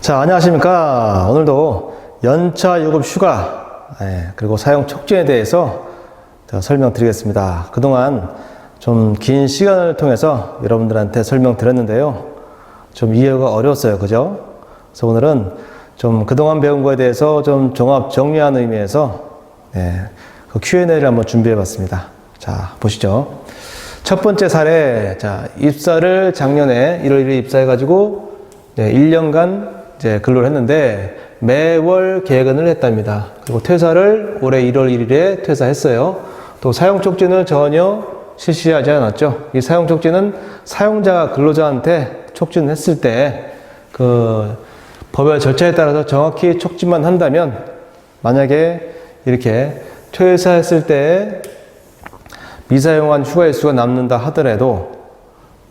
자, 안녕하십니까. 오늘도 연차 요금 휴가, 그리고 사용 촉진에 대해서 설명드리겠습니다. 그동안 좀 긴 시간을 통해서 여러분들한테 설명드렸는데요. 좀 이해가 어려웠어요. 그죠? 그래서 오늘은 좀 그동안 배운 거에 대해서 좀 종합 정리하는 의미에서 그 Q&A를 한번 준비해 봤습니다. 자, 보시죠. 첫 번째 사례, 자, 입사를 작년에 1월 1일에 입사해가지고 1년간 이제 근로를 했는데 매월 개근을 했답니다. 그리고 퇴사를 올해 1월 1일에 퇴사했어요. 또 사용 촉진을 전혀 실시하지 않았죠. 이 사용 촉진은 사용자가 근로자한테 촉진을 했을 때 그 법의 절차에 따라서 정확히 촉진만 한다면, 만약에 이렇게 퇴사했을 때 미사용한 휴가 일수가 남는다 하더라도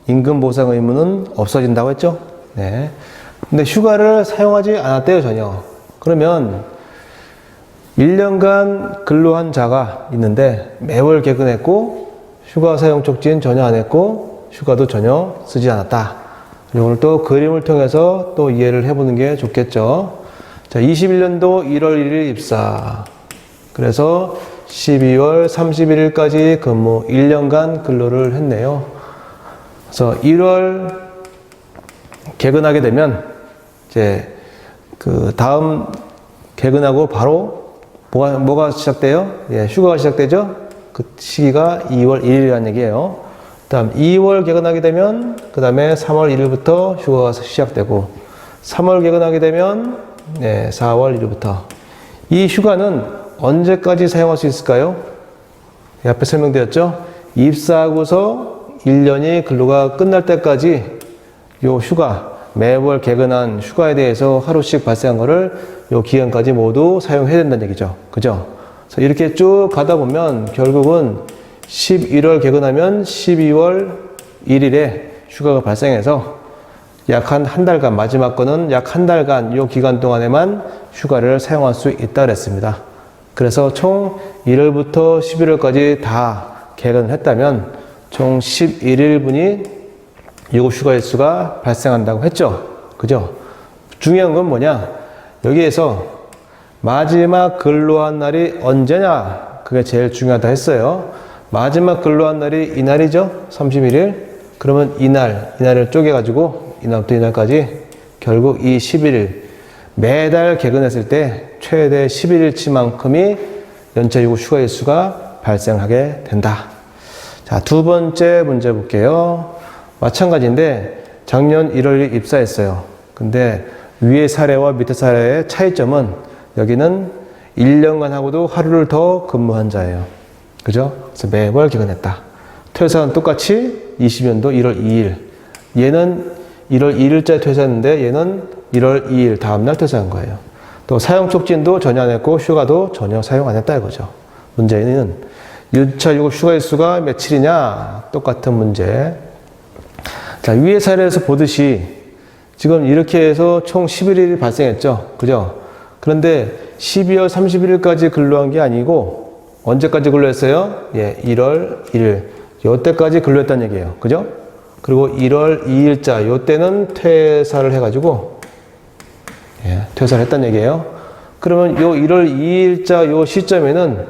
임금 보상 의무는 없어진다고 했죠. 네. 근데 휴가를 사용하지 않았대요, 전혀. 그러면 1년간 근로한 자가 있는데 매월 개근했고 휴가 사용 촉진 전혀 안 했고 휴가도 전혀 쓰지 않았다. 오늘 또 그림을 통해서 또 이해를 해보는 게 좋겠죠. 자, 21년도 1월 1일 입사. 그래서 12월 31일까지 근무 1년간 근로를 했네요. 그래서 1월 개근하게 되면 이제 그 다음 개근하고 바로 뭐가 시작돼요? 휴가가 시작되죠? 그 시기가 2월 1일이라는 얘기예요. 다음 2월 개근하게 되면 그 다음에 3월 1일부터 휴가가 시작되고 3월 개근하게 되면 4월 1일부터. 이 휴가는 언제까지 사용할 수 있을까요? 앞에 설명드렸죠? 입사하고서 1년이 근로가 끝날 때까지 요 휴가, 매월 개근한 휴가에 대해서 하루씩 발생한 거를 요 기간까지 모두 사용해야 된다는 얘기죠. 그죠? 그래서 이렇게 쭉 가다 보면 결국은 11월 개근하면 12월 1일에 휴가가 발생해서 약 한 달간, 마지막 거는 약 한 달간 요 기간 동안에만 휴가를 사용할 수 있다 그랬습니다. 그래서 총 1월부터 11월까지 다 개근을 했다면 총 11일분이 요금 휴가 일수가 발생한다고 했죠. 그죠? 중요한 건 뭐냐? 여기에서 마지막 근로한 날이 언제냐? 그게 제일 중요하다 했어요. 마지막 근로한 날이 이날이죠? 31일. 그러면 이날을 쪼개가지고 이날부터 이날까지 결국 이 11일, 매달 개근했을 때 최대 11일치만큼이 연차 요금 휴가 일수가 발생하게 된다. 자, 두 번째 문제 볼게요. 마찬가지인데 작년 1월 1일 입사했어요. 근데 위의 사례와 밑에 사례의 차이점은 여기는 1년간 하고도 하루를 더 근무한 자예요. 그죠? 그래서 매월 개근했다. 퇴사는 똑같이 20년도 1월 2일. 얘는 1월 2일자에 퇴사했는데 얘는 1월 2일 다음날 퇴사한 거예요. 또 사용 촉진도 전혀 안 했고 휴가도 전혀 사용 안 했다 이거죠. 문제는 연차 요금 휴가 일수가 며칠이냐? 똑같은 문제. 자, 위의 사례에서 보듯이 지금 이렇게 해서 총 11일이 발생했죠. 그죠? 그런데 12월 31일까지 근로한 게 아니고 언제까지 근로했어요? 1월 1일. 요때까지 근로했다는 얘기예요. 그죠? 그리고 1월 2일자, 요때는 퇴사를 해가지고, 퇴사를 했다는 얘기예요. 그러면 요 1월 2일자 요 시점에는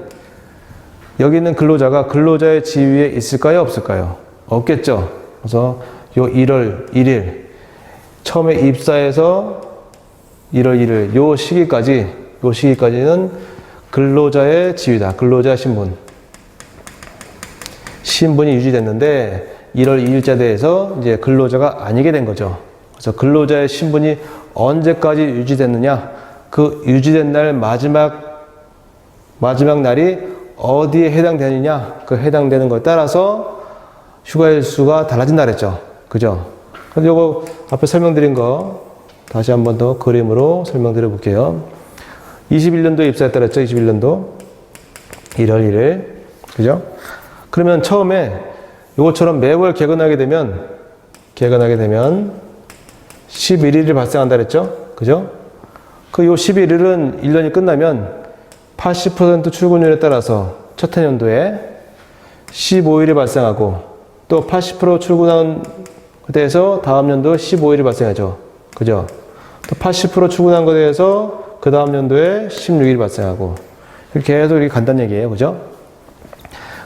여기 있는 근로자가 근로자의 지위에 있을까요? 없을까요? 없겠죠. 그래서 요 1월 1일, 처음에 입사해서 1월 1일, 요 시기까지는 근로자의 지위다. 근로자 신분이 유지됐는데 1월 2일자 돼서 이제 근로자가 아니게 된 거죠. 그래서 근로자의 신분이 언제까지 유지됐느냐? 그 유지된 날 마지막 날이 어디에 해당되느냐? 그 해당되는 거에 따라서 휴가일수가 달라진다 그랬죠. 그죠? 그래서 요거 앞에 설명드린 거 다시 한 번 더 그림으로 설명드려 볼게요. 21년도에 입사했다 그랬죠? 21년도 1월 1일. 그죠? 그러면 처음에 요것처럼 매월 개근하게 되면 11일이 발생한다 그랬죠? 그죠? 그 요 11일은 1년이 끝나면 80% 출근율에 따라서 첫 해년도에 15일이 발생하고 또 80% 출근한 돼서 다음 연도 15일이 발생하죠. 그죠? 또 80% 출근한 것에 대해서 그 다음 연도에 16일 발생하고 이렇게 계속 이렇게 간단 얘기예요. 그죠?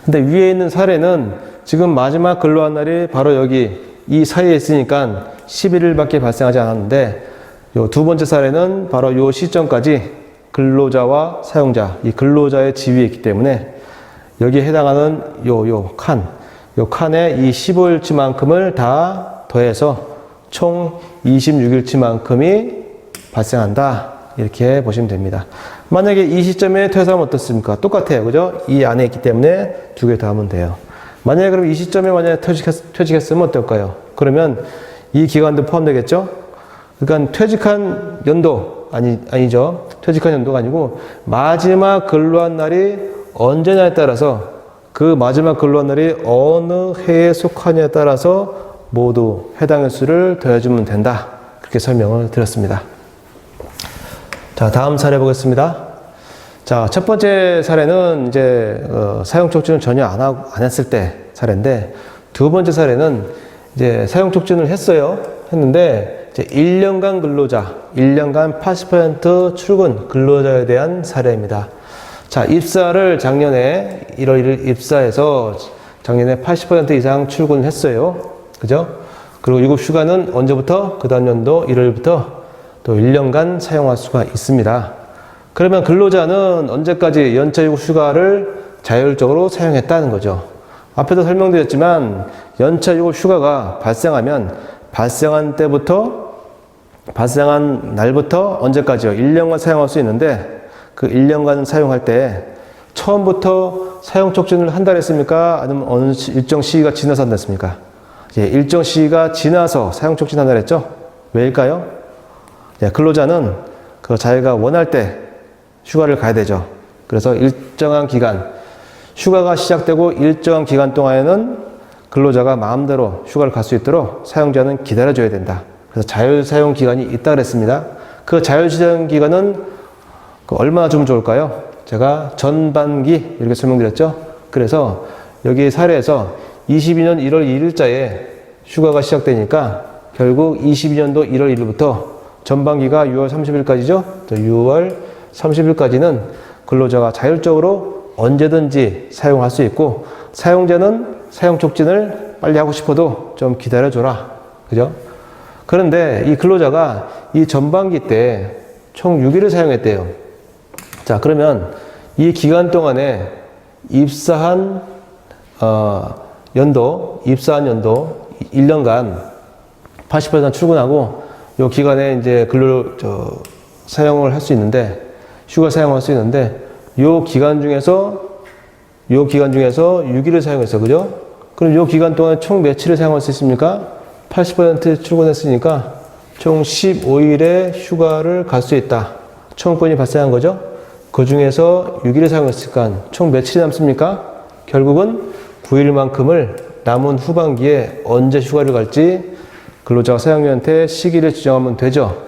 근데 위에 있는 사례는 지금 마지막 근로한 날이 바로 여기 이 사이에 있으니까 11일밖에 발생하지 않았는데 요 두 번째 사례는 바로 요 시점까지 근로자와 사용자, 이 근로자의 지위에 있기 때문에 여기에 해당하는 요 칸에 이 15일치만큼을 다 더해서 총 26일치만큼이 발생한다. 이렇게 보시면 됩니다. 만약에 이 시점에 퇴사하면 어떻습니까? 똑같아요. 그죠? 이 안에 있기 때문에 두 개 더하면 돼요. 만약에 그럼 이 시점에 만약에 퇴직했으면 어떨까요? 그러면 이 기간도 포함되겠죠? 그러니까 퇴직한 연도, 아니죠. 퇴직한 연도가 아니고 마지막 근로한 날이 언제냐에 따라서 그 마지막 근로한 날이 어느 해에 속하냐에 따라서 모두 해당 횟수를 더해주면 된다. 그렇게 설명을 드렸습니다. 자, 다음 사례 보겠습니다. 자, 첫 번째 사례는 이제 사용 촉진을 전혀 안 했을 때 사례인데 두 번째 사례는 이제 사용 촉진을 했는데 이제 1년간 근로자, 1년간 80% 출근 근로자에 대한 사례입니다. 자, 입사를 작년에 1월 1일 입사해서 작년에 80% 이상 출근을 했어요. 그죠? 그리고 유급 휴가는 언제부터? 그 다음 연도 1월부터 또 1년간 사용할 수가 있습니다. 그러면 근로자는 언제까지 연차 유급 휴가를 자율적으로 사용했다는 거죠. 앞에도 설명드렸지만 연차 유급 휴가가 발생하면 발생한 날부터 언제까지요? 1년간 사용할 수 있는데 그 1년간 사용할 때 처음부터 사용 촉진을 한다 했습니까? 아니면 어느 일정 시기가 지나서 한다 했습니까? 예, 일정 시기가 지나서 사용 촉진한다 했죠? 왜일까요? 예, 근로자는 그 자기가 원할 때 휴가를 가야 되죠. 그래서 일정한 기간, 휴가가 시작되고 일정한 기간 동안에는 근로자가 마음대로 휴가를 갈 수 있도록 사용자는 기다려줘야 된다. 그래서 자율사용 기간이 있다 그랬습니다. 그 자율사용 기간은 얼마나 주면 좋을까요? 제가 전반기 이렇게 설명드렸죠. 그래서 여기 사례에서 22년 1월 2일자에 휴가가 시작되니까 결국 22년도 1월 1일부터 전반기가 6월 30일까지죠. 6월 30일까지는 근로자가 자율적으로 언제든지 사용할 수 있고 사용자는 사용 촉진을 빨리 하고 싶어도 좀 기다려줘라. 그죠? 그런데 이 근로자가 이 전반기 때 총 6일을 사용했대요. 자, 그러면 이 기간 동안에 입사한 연도 1년간 80% 출근하고 요 기간에 이제 사용을 할 수 있는데 휴가 사용할 수 있는데 요 기간 중에서 6일을 사용했어. 그죠? 그럼 요 기간 동안 총 며칠을 사용할 수 있습니까? 80% 출근했으니까 총 15일의 휴가를 갈 수 있다. 청구권이 발생한 거죠. 그 중에서 6일을 사용했으니까 총 며칠이 남습니까? 결국은 9일만큼을 남은 후반기에 언제 휴가를 갈지 근로자가 사용자한테 시기를 지정하면 되죠.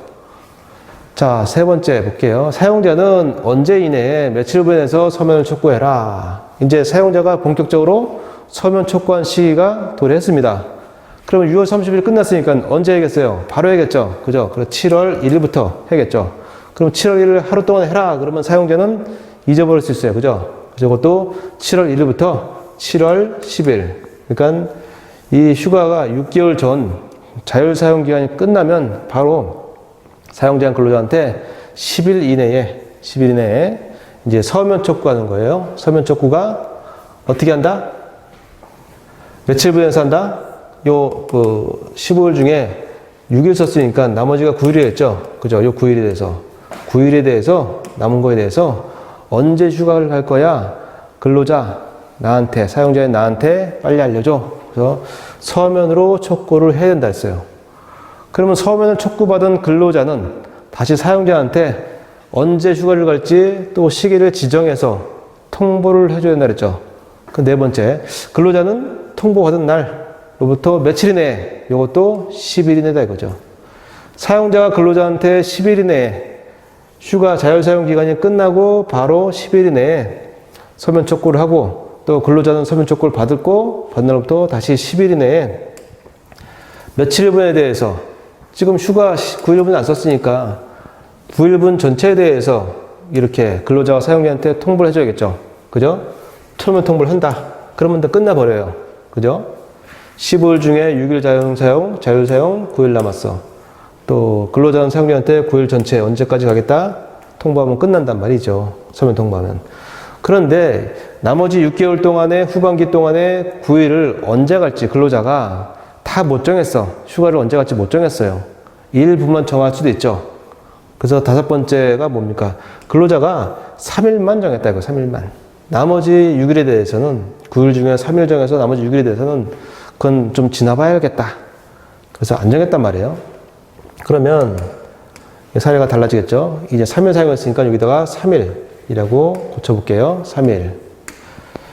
자, 세 번째 볼게요. 사용자는 언제 이내에 며칠 분에서 서면을 촉구해라. 이제 사용자가 본격적으로 서면 촉구한 시기가 도래했습니다. 그러면 6월 30일 끝났으니까 언제 해야겠어요? 바로 해야겠죠. 그죠? 그래서 7월 1일부터 해야겠죠. 그럼 7월 1일 하루 동안 해라. 그러면 사용자는 잊어버릴 수 있어요. 그죠? 그래서 그것도 7월 1일부터 7월 10일. 그러니까 이 휴가가 6개월 전 자율사용 기간이 끝나면 바로 사용자 근로자한테 10일 이내에 이제 서면 촉구하는 거예요. 서면 촉구가 어떻게 한다? 며칠 분에서 한다? 15일 중에 6일 썼으니까 나머지가 9일이었죠. 그죠? 요 9일에 대해서 남은 거에 대해서 언제 휴가를 갈 거야? 근로자 나한테, 사용자인 나한테 빨리 알려줘. 그래서 서면으로 촉구를 해야 된다 했어요. 그러면 서면을 촉구받은 근로자는 다시 사용자한테 언제 휴가를 갈지 또 시기를 지정해서 통보를 해줘야 된다 그랬죠. 그 네 번째, 근로자는 통보받은 날로부터 며칠 이내에, 이것도 10일 이내다 이거죠. 사용자가 근로자한테 10일 이내에 휴가 자율사용 기간이 끝나고 바로 10일 이내에 서면 촉구를 하고 또 근로자는 서면 촉구를 받은 날부터 다시 10일 이내에 며칠 분에 대해서 지금 휴가 9일분 안 썼으니까 9일분 전체에 대해서 이렇게 근로자와 사용자한테 통보를 해줘야겠죠. 그죠? 처음에 통보를 한다. 그러면 다 끝나버려요. 그죠? 15일 중에 6일 자율사용 9일 남았어. 또 근로자는 사용자한테 9일 전체 언제까지 가겠다? 통보하면 끝난단 말이죠. 서면 통보하면. 그런데 나머지 6개월 동안에 후반기 동안에 9일을 언제 갈지 근로자가 다 못 정했어. 휴가를 언제 갈지 못 정했어요. 일부만 정할 수도 있죠. 그래서 5번째가 뭡니까? 근로자가 3일만 정했다 이거 3일만. 나머지 6일에 대해서는 9일 중에 3일 정해서 나머지 6일에 대해서는 그건 좀 지나봐야겠다. 그래서 안 정했단 말이에요. 그러면 사례가 달라지겠죠. 이제 3일 사용했으니까 여기다가 3일이라고 고쳐볼게요. 3일.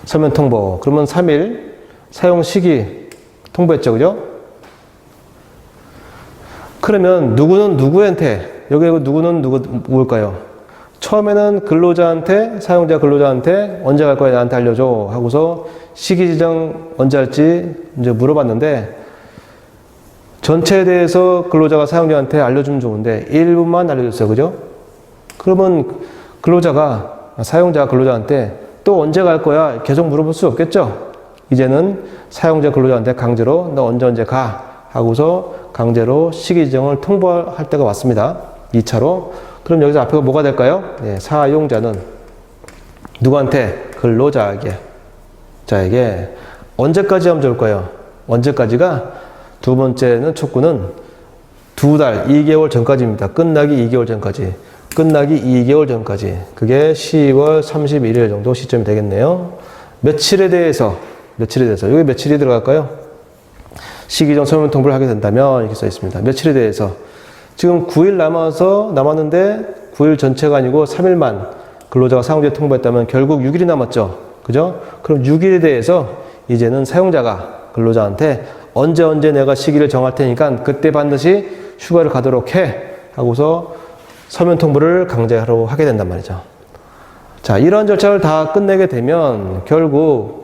서면 통보. 그러면 3일 사용 시기 통보했죠. 그죠? 그러면 누구는 누구한테, 여기 누구는 누구일까요? 처음에는 근로자한테, 사용자 근로자한테 언제 갈 거야 나한테 알려줘 하고서 시기 지정 언제 할지 이제 물어봤는데 전체에 대해서 근로자가 사용자한테 알려주면 좋은데 일부만 알려줬어요. 그죠? 그러면 사용자 근로자한테 또 언제 갈 거야 계속 물어볼 수 없겠죠? 이제는 사용자 근로자한테 강제로 너 언제 가 하고서 강제로 시기 지정을 통보할 때가 왔습니다. 2차로. 그럼 여기서 앞에가 뭐가 될까요? 네, 사용자는 누구한테? 근로자에게. 언제까지 하면 좋을까요? 언제까지가 두 번째는 촉구는 2달, 2개월 전까지입니다. 끝나기 2개월 전까지. 끝나기 2개월 전까지. 그게 10월 31일 정도 시점이 되겠네요. 며칠에 대해서. 여기 며칠이 들어갈까요? 시기정 서면 통보를 하게 된다면 이렇게 써 있습니다. 며칠에 대해서. 지금 9일 남았는데 9일 전체가 아니고 3일만 근로자가 사용자에 통보했다면 결국 6일이 남았죠. 그죠? 그럼 6일에 대해서 이제는 사용자가 근로자한테 언제 내가 시기를 정할 테니까 그때 반드시 휴가를 가도록 해 하고서 서면 통보를 강제로 하게 된단 말이죠. 자, 이런 절차를 다 끝내게 되면 결국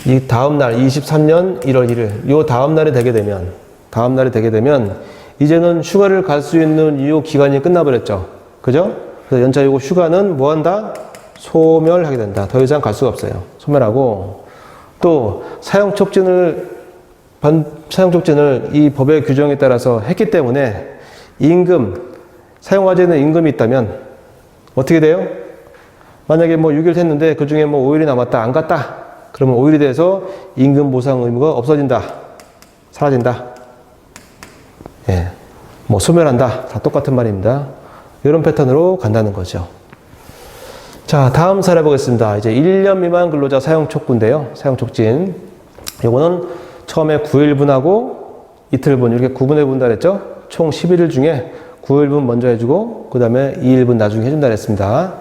이 다음날 23년 1월 1일 요 다음날이 되게 되면 이제는 휴가를 갈 수 있는 이 기간이 끝나버렸죠. 그죠? 그래서 연차 요거 휴가는 뭐 한다? 소멸하게 된다. 더 이상 갈 수가 없어요. 소멸하고 또 사용 촉진을 이 법의 규정에 따라서 했기 때문에 사용하지 않는 임금이 있다면 어떻게 돼요? 만약에 뭐 6일 했는데 그 중에 뭐 5일이 남았다. 안 갔다. 그러면 5일에 대해서 임금 보상 의무가 없어진다. 사라진다. 예. 뭐 소멸한다. 다 똑같은 말입니다. 이런 패턴으로 간다는 거죠. 자, 다음 사례 보겠습니다. 이제 1년 미만 근로자 사용 촉구인데요. 사용 촉진. 요거는 처음에 9일분하고 이틀분 이렇게 구분해 본다 그랬죠? 총 11일 중에 9일분 먼저 해주고 그 다음에 2일분 나중에 해준다 그랬습니다.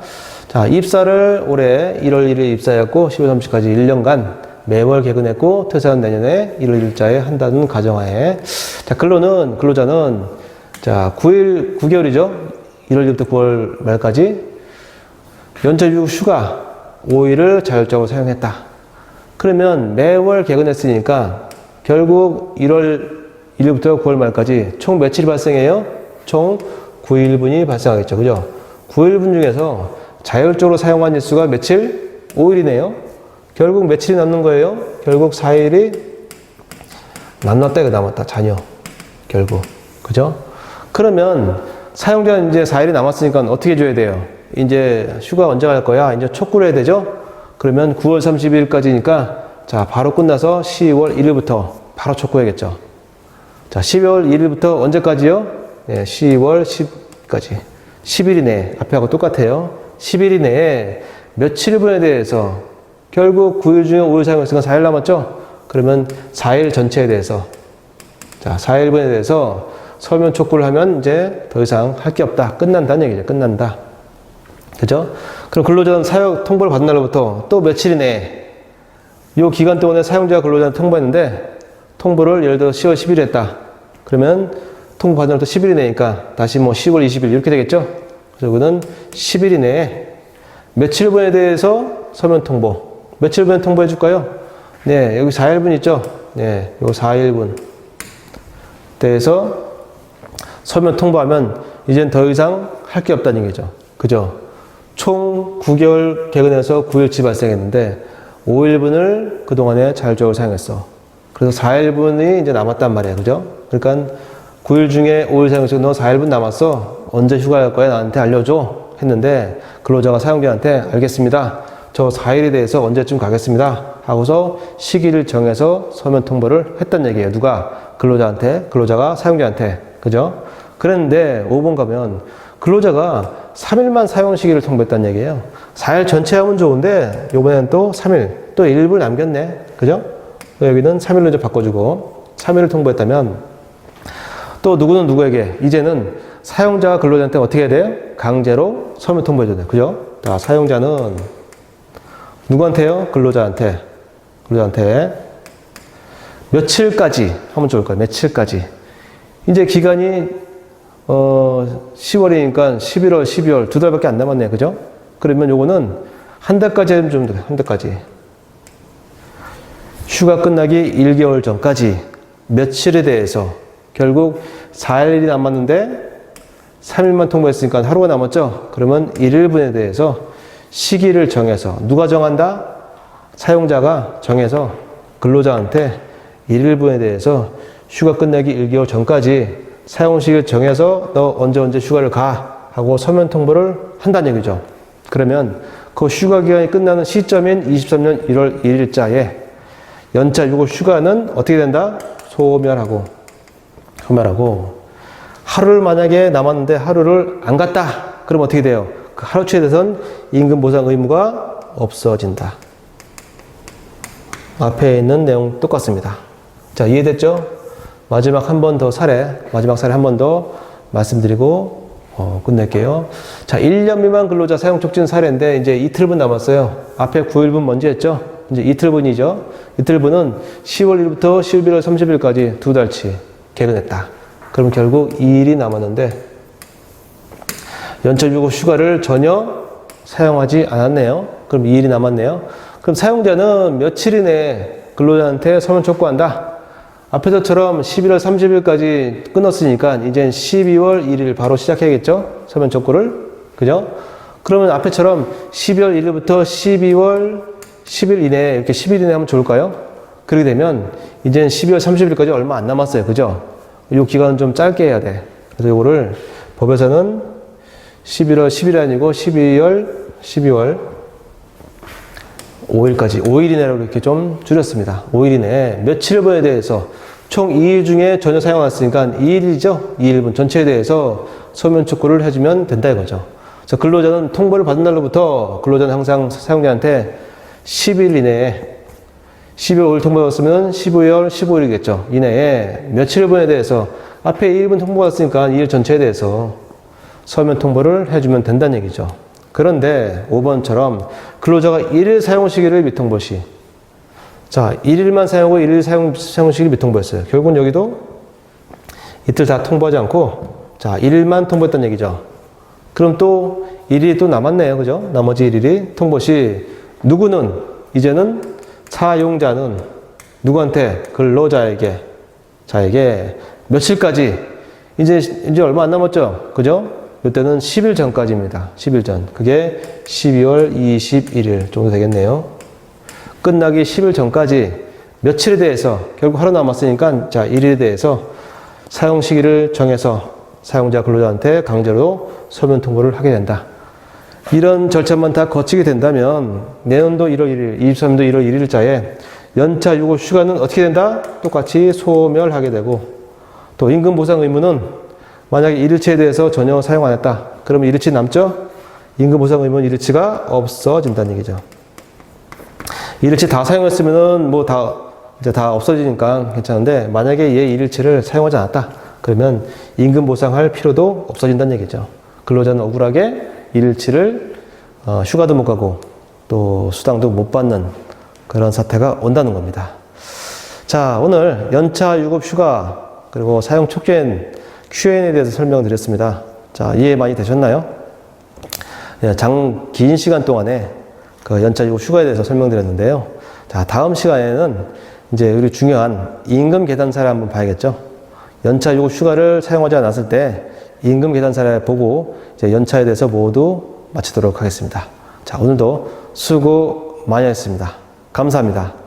자, 입사를 올해 1월 1일 입사했고 10월 30일까지 1년간 매월 개근했고 퇴사는 내년에 1월 1일자에 한다는 가정하에 자, 근로자는 자, 9개월이죠. 1월 1일부터 9월 말까지 연차유 휴가 5일을 자율적으로 사용했다. 그러면 매월 개근했으니까 결국 1월 1일부터 9월 말까지 총 며칠이 발생해요? 총 9일분이 발생하겠죠. 그죠? 9일분 중에서 자율적으로 사용한 일수가 며칠? 5일이네요. 결국 며칠이 남는 거예요? 결국 4일이 남았다 이거 남았다. 자녀. 결국. 그죠? 그러면 사용자는 이제 4일이 남았으니까 어떻게 해줘야 돼요? 이제 휴가 언제 갈 거야? 이제 촉구를 해야 되죠? 그러면 9월 30일까지니까 자, 바로 끝나서 10월 1일부터 바로 촉구해야겠죠. 자, 12월 1일부터 언제까지요? 네, 10월 10일까지. 10일 이내, 앞에하고 똑같아요. 10일 이내에 며칠분에 대해서 결국 9일 중에 5일 사용했으니까 4일 남았죠? 그러면 4일 전체에 대해서 자, 4일분에 대해서 서면 촉구를 하면 이제 더 이상 할 게 없다. 끝난다는 얘기죠. 끝난다. 그죠? 그럼 근로자는 사용 통보를 받은 날로부터 또 며칠 이내에 이 기간 동안에 사용자가 근로자한테 통보했는데 통보를 예를 들어 10월 10일 했다. 그러면 통보 받은 날부터 10일 이내니까 다시 뭐 10월 20일 이렇게 되겠죠? 그래서 이거는 10일 이내에 며칠분에 대해서 서면 통보. 며칠분에 통보해 줄까요? 네, 여기 4일분 있죠? 네, 요 4일분. 대해서 서면 통보하면 이젠 더 이상 할 게 없다는 얘기죠. 그죠? 총 9개월 개근해서 9일치 발생했는데 5일분을 그동안에 자율적으로 사용했어. 그래서 4일분이 이제 남았단 말이야. 그죠? 그러니까 9일 중에 5일 사용해서 너 4일분 남았어. 언제 휴가 갈 거야? 나한테 알려줘. 했는데 근로자가 사용자한테 알겠습니다. 저 4일에 대해서 언제쯤 가겠습니다. 하고서 시기를 정해서 서면 통보를 했단 얘기예요. 누가? 근로자한테, 근로자가 사용자한테. 그죠? 그랬는데 5번 가면 근로자가 3일만 사용 시기를 통보했단 얘기예요. 4일 전체 하면 좋은데 이번에는 또 3일, 또 1일 남겼네. 그죠? 여기는 3일로 이제 바꿔주고 3일을 통보했다면 또 누구는 누구에게 이제는 사용자가 근로자한테 어떻게 해야 돼요? 강제로 서면 통보해줘야 돼요. 그죠? 자, 사용자는 누구한테요? 근로자한테. 근로자한테 며칠까지 하면 좋을 거예요. 며칠까지. 이제 기간이 10월이니까 11월, 12월 2달밖에 안 남았네요. 그죠? 그러면 요거는 한 달까지 하면 좀 돼요. 한 달까지. 휴가 끝나기 1개월 전까지 며칠에 대해서 결국 4일이 남았는데 3일만 통보했으니까 하루가 남았죠? 그러면 1일분에 대해서 시기를 정해서 누가 정한다? 사용자가 정해서 근로자한테 1일분에 대해서 휴가 끝나기 1개월 전까지 사용 시기를 정해서 너 언제 휴가를 가 하고 서면 통보를 한다는 얘기죠. 그러면 그 휴가 기간이 끝나는 시점인 23년 1월 1일자에 연차 6월 휴가는 어떻게 된다? 소멸하고 하루를 만약에 남았는데 하루를 안 갔다. 그럼 어떻게 돼요? 그 하루치에 대해서는 임금 보상 의무가 없어진다. 앞에 있는 내용 똑같습니다. 자, 이해됐죠? 마지막 한 번 더 마지막 사례 한 번 더 말씀드리고 끝낼게요. 자, 1년 미만 근로자 사용 촉진 사례인데 이제 이틀분 남았어요. 앞에 9일분 먼저 했죠? 이제 이틀분이죠. 이틀분은 10월 1일부터 11월 30일까지 2달치 개근했다. 그럼 결국 2일이 남았는데 연차 6호 휴가를 전혀 사용하지 않았네요. 그럼 2일이 남았네요. 그럼 사용자는 며칠 이내에 근로자한테 서면 촉구한다. 앞에서처럼 11월 30일까지 끊었으니까 이제 12월 1일 바로 시작해야겠죠? 서면 촉구를. 그죠? 그러면 앞에처럼 12월 1일부터 12월 10일 이내에 이렇게 10일 이내에 하면 좋을까요? 그렇게 되면 이제 12월 30일까지 얼마 안 남았어요. 그죠? 이 기간은 좀 짧게 해야 돼. 그래서 이거를 법에서는 11월 10일이 아니고 12월 5일까지 5일 이내로 이렇게 좀 줄였습니다. 5일 이내에 며칠분에 대해서 총 2일 중에 전혀 사용 안 했으니까 2일이죠. 2일분 전체에 대해서 서면 촉구를 해주면 된다 이거죠. 그래서 근로자는 통보를 받은 날로부터 근로자는 항상 사용자한테 10일 이내에 12월 5일 통보받았으면 12월 15일이겠죠. 이내에 며칠분에 대해서 앞에 2일분 통보받았으니까 2일 전체에 대해서 서면 통보를 해주면 된다는 얘기죠. 그런데 5번처럼 근로자가 1일 사용 시기를 미통보 시. 자, 1일만 사용하고 1일 사용 시기를 미통보했어요. 결국은 여기도 이틀 다 통보하지 않고 자, 1일만 통보했다는 얘기죠. 그럼 또 1일이 또 남았네요. 그죠? 나머지 1일이 통보 시 누구는 이제는 사용자는 누구한테? 근로자에게 며칠까지 이제 얼마 안 남았죠? 그죠? 이때는 10일 전까지입니다. 10일 전. 그게 12월 21일 정도 되겠네요. 끝나기 10일 전까지 며칠에 대해서 결국 하루 남았으니까 자, 1일에 대해서 사용 시기를 정해서 사용자 근로자한테 강제로 서면 통보를 하게 된다. 이런 절차만 다 거치게 된다면 내년도 1월 1일, 23년도 1월 1일자에 연차 6월 휴가는 어떻게 된다? 똑같이 소멸하게 되고 또 임금 보상 의무는 만약에 1일치에 대해서 전혀 사용 안 했다. 그러면 1일치 남죠? 임금 보상 의무는 1일치가 없어진다는 얘기죠. 1일치 다 사용했으면은 뭐 이제 다 없어지니까 괜찮은데 만약에 얘 1일치를 사용하지 않았다. 그러면 임금 보상할 필요도 없어진다는 얘기죠. 근로자는 억울하게 1일치를 휴가도 못 가고 또 수당도 못 받는 그런 사태가 온다는 겁니다. 자, 오늘 연차 6급 휴가 그리고 사용 촉진 Q&A에 대해서 설명드렸습니다. 자, 이해 많이 되셨나요? 긴 시간 동안에 그 연차 6급 휴가에 대해서 설명드렸는데요. 자, 다음 시간에는 이제 우리 중요한 임금 계산 사례 한번 봐야겠죠. 연차 6급 휴가를 사용하지 않았을 때 임금 계산서를 보고 이제 연차에 대해서 모두 마치도록 하겠습니다. 자, 오늘도 수고 많이 했습니다. 감사합니다.